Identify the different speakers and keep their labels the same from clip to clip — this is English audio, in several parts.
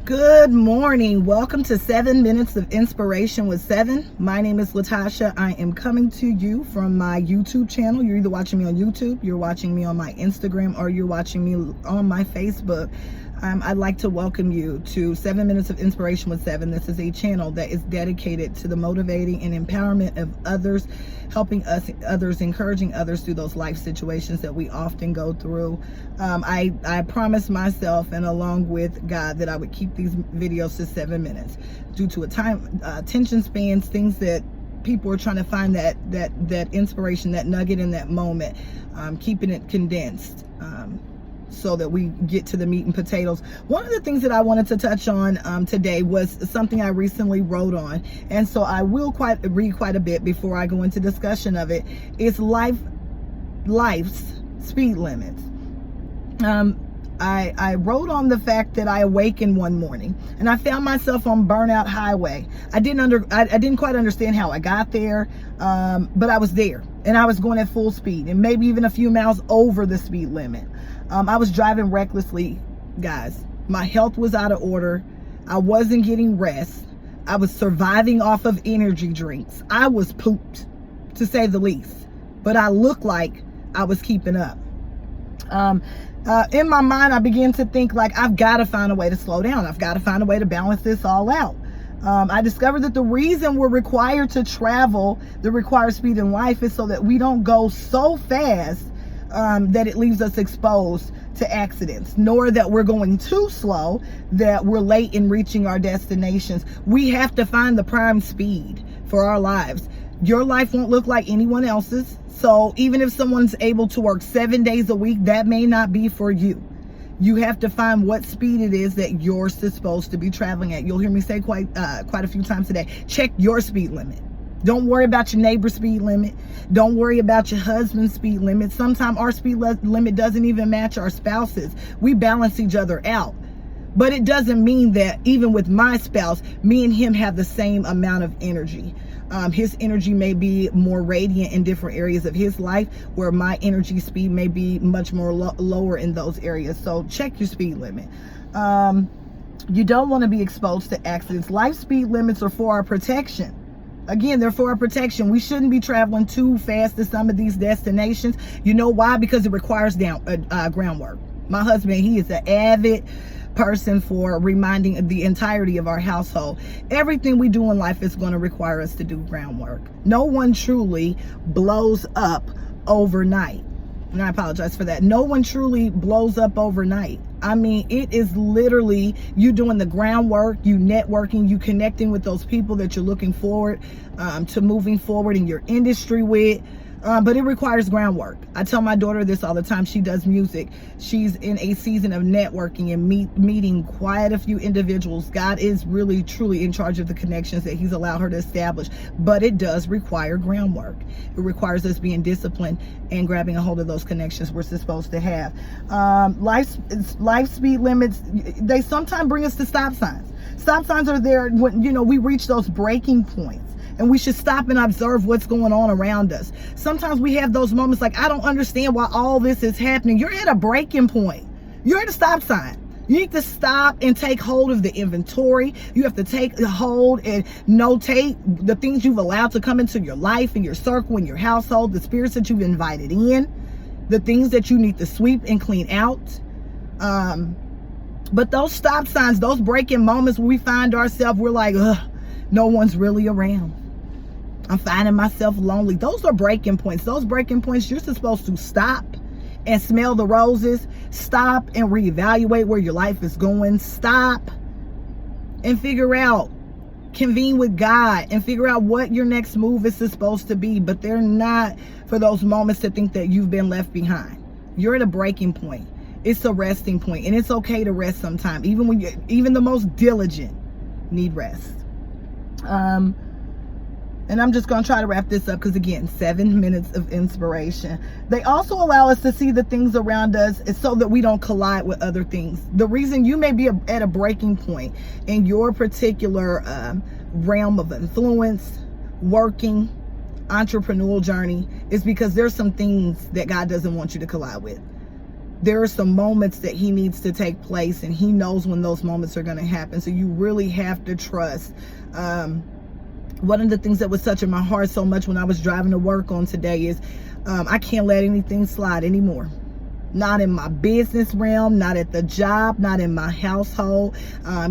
Speaker 1: Good morning. Welcome to 7 Minutes of Inspiration with Seven. My name is Latasha. I am coming to you from my YouTube channel. You're either watching me on YouTube, you're watching me on my Instagram, or you're watching me on my Facebook. I'd like to welcome you to 7 Minutes of Inspiration with Seven. This is a channel that is dedicated to the motivating and empowerment of others, helping others, encouraging others through those life situations that we often go through. I promised myself and along with God that I would keep these videos to 7 minutes due to attention spans, things that people are trying to find that inspiration, that nugget in that moment, keeping it condensed. So that we get to the meat and potatoes. One of the things that I wanted to touch on today was something I recently wrote on, and so I will read quite a bit before I go into discussion of it. It's life's speed limits. I wrote on the fact that I awakened one morning and I found myself on Burnout Highway. I didn't quite understand how I got there, but I was there and I was going at full speed and maybe even a few miles over the speed limit. I was driving recklessly, guys. My health was out of order. I wasn't getting rest. I was surviving off of energy drinks. I was pooped, to say the least, but I looked like I was keeping up. In my mind, I began to think like, I've got to find a way to slow down. I've got to find a way to balance this all out. I discovered that the reason we're required to travel the required speed in life is so that we don't go so fast that it leaves us exposed to accidents, nor that we're going too slow that we're late in reaching our destinations. We have to find the prime speed for our lives. Your life won't look like anyone else's. So even if someone's able to work 7 days a week, that may not be for you. You have to find what speed it is that you're supposed to be traveling at. You'll hear me say quite a few times today, check your speed limit. Don't worry about your neighbor's speed limit. Don't worry about your husband's speed limit. Sometimes our speed limit doesn't even match our spouse's. We balance each other out. But it doesn't mean that even with my spouse, me and him have the same amount of energy. His energy may be more radiant in different areas of his life, where my energy speed may be much more lower in those areas. So check your speed limit. You don't want to be exposed to accidents. Life speed limits are for our protection. Again, they're for our protection. We shouldn't be traveling too fast to some of these destinations. You know why? Because it requires groundwork. My husband, he is an avid person for reminding the entirety of our household. Everything we do in life is going to require us to do groundwork. No one truly blows up overnight. And I apologize for that. No one truly blows up overnight. I mean, it is literally you doing the groundwork, you networking, you connecting with those people that you're looking forward to moving forward in your industry with. But it requires groundwork. I tell my daughter this all the time. She does music. She's in a season of networking and meeting quite a few individuals. God is really, truly in charge of the connections that he's allowed her to establish. But it does require groundwork. It requires us being disciplined and grabbing a hold of those connections we're supposed to have. Life speed limits, they sometimes bring us to stop signs. Stop signs are there when, we reach those breaking points. And we should stop and observe what's going on around us. Sometimes we have those moments like, I don't understand why all this is happening. You're at a breaking point. You're at a stop sign. You need to stop and take hold of the inventory. You have to take hold and notate the things you've allowed to come into your life and your circle and your household, the spirits that you've invited in, the things that you need to sweep and clean out. But those stop signs, those breaking moments where we find ourselves, we're like, ugh, no one's really around. I'm finding myself lonely. Those are breaking points. Those breaking points, you're supposed to stop and smell the roses. Stop and reevaluate where your life is going. Stop and figure out, convene with God and figure out what your next move is supposed to be. But they're not for those moments to think that you've been left behind. You're at a breaking point. It's a resting point, and it's okay to rest sometime. Even the most diligent need rest. And I'm just going to try to wrap this up because, again, 7 minutes of inspiration. They also allow us to see the things around us so that we don't collide with other things. The reason you may be at a breaking point in your particular realm of influence, working, entrepreneurial journey is because there's some things that God doesn't want you to collide with. there are some moments that he needs to take place, and he knows when those moments are going to happen. So you really have to trust. One of the things that was touching my heart so much when I was driving to work on today is I can't let anything slide anymore. Not in my business realm, not at the job, not in my household.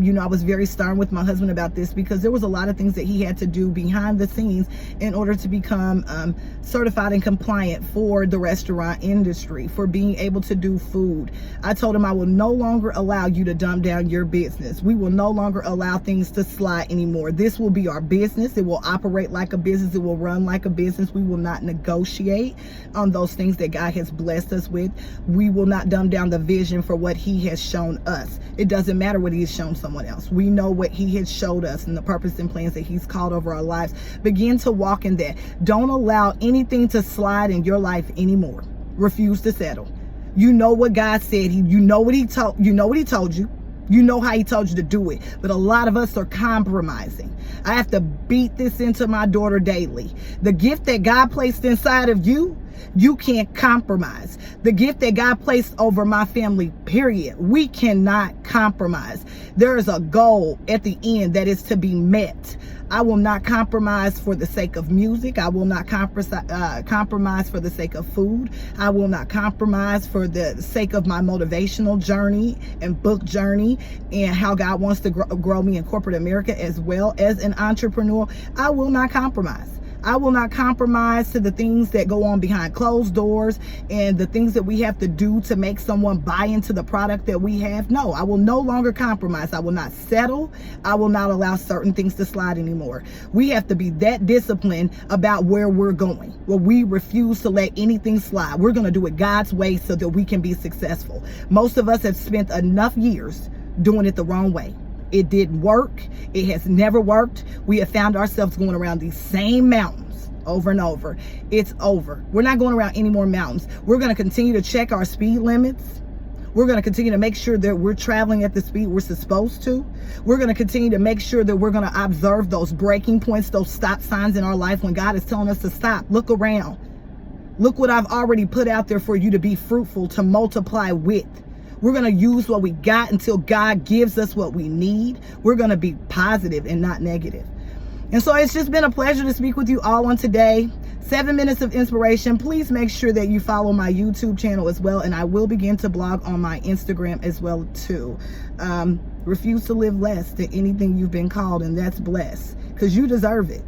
Speaker 1: You know, I was very stern with my husband about this because there was a lot of things that he had to do behind the scenes in order to become certified and compliant for the restaurant industry, for being able to do food. I told him I will no longer allow you to dumb down your business. We will no longer allow things to slide anymore. This will be our business. It will operate like a business. It will run like a business. We will not negotiate on those things that God has blessed us with. We will not dumb down the vision for what he has shown us. It doesn't matter what he has shown someone else. We know what he has showed us and the purpose and plans that he's called over our lives. Begin to walk in that. Don't allow anything to slide in your life anymore. Refuse to settle. You know what God said. You know what he told you. You know how he told you to do it. But a lot of us are compromising. I have to beat this into my daughter daily. The gift that God placed inside of you, you can't compromise. The gift that God placed over my family, period, we cannot compromise. There is a goal at the end that is to be met. I will not compromise for the sake of music. I will not compromise for the sake of food. I will not compromise for the sake of my motivational journey and book journey and how God wants to grow me in corporate America as well as an entrepreneur. I will not compromise. I will not compromise to the things that go on behind closed doors and the things that we have to do to make someone buy into the product that we have. No, I will no longer compromise. I will not settle. I will not allow certain things to slide anymore. We have to be that disciplined about where we're going, where we refuse to let anything slide. We're going to do it God's way so that we can be successful. Most of us have spent enough years doing it the wrong way. It didn't work. It has never worked. We have found ourselves going around these same mountains over and over. It's over. We're not going around any more mountains. We're going to continue to check our speed limits. We're going to continue to make sure that we're traveling at the speed we're supposed to. We're going to continue to make sure that we're going to observe those breaking points, those stop signs in our life when God is telling us to stop. Look around. Look what I've already put out there for you to be fruitful, to multiply with. We're going to use what we got until God gives us what we need. We're going to be positive and not negative. And so it's just been a pleasure to speak with you all on today. 7 minutes of inspiration. Please make sure that you follow my YouTube channel as well. And I will begin to blog on my Instagram as well too. Refuse to live less than anything you've been called, and that's blessed because you deserve it.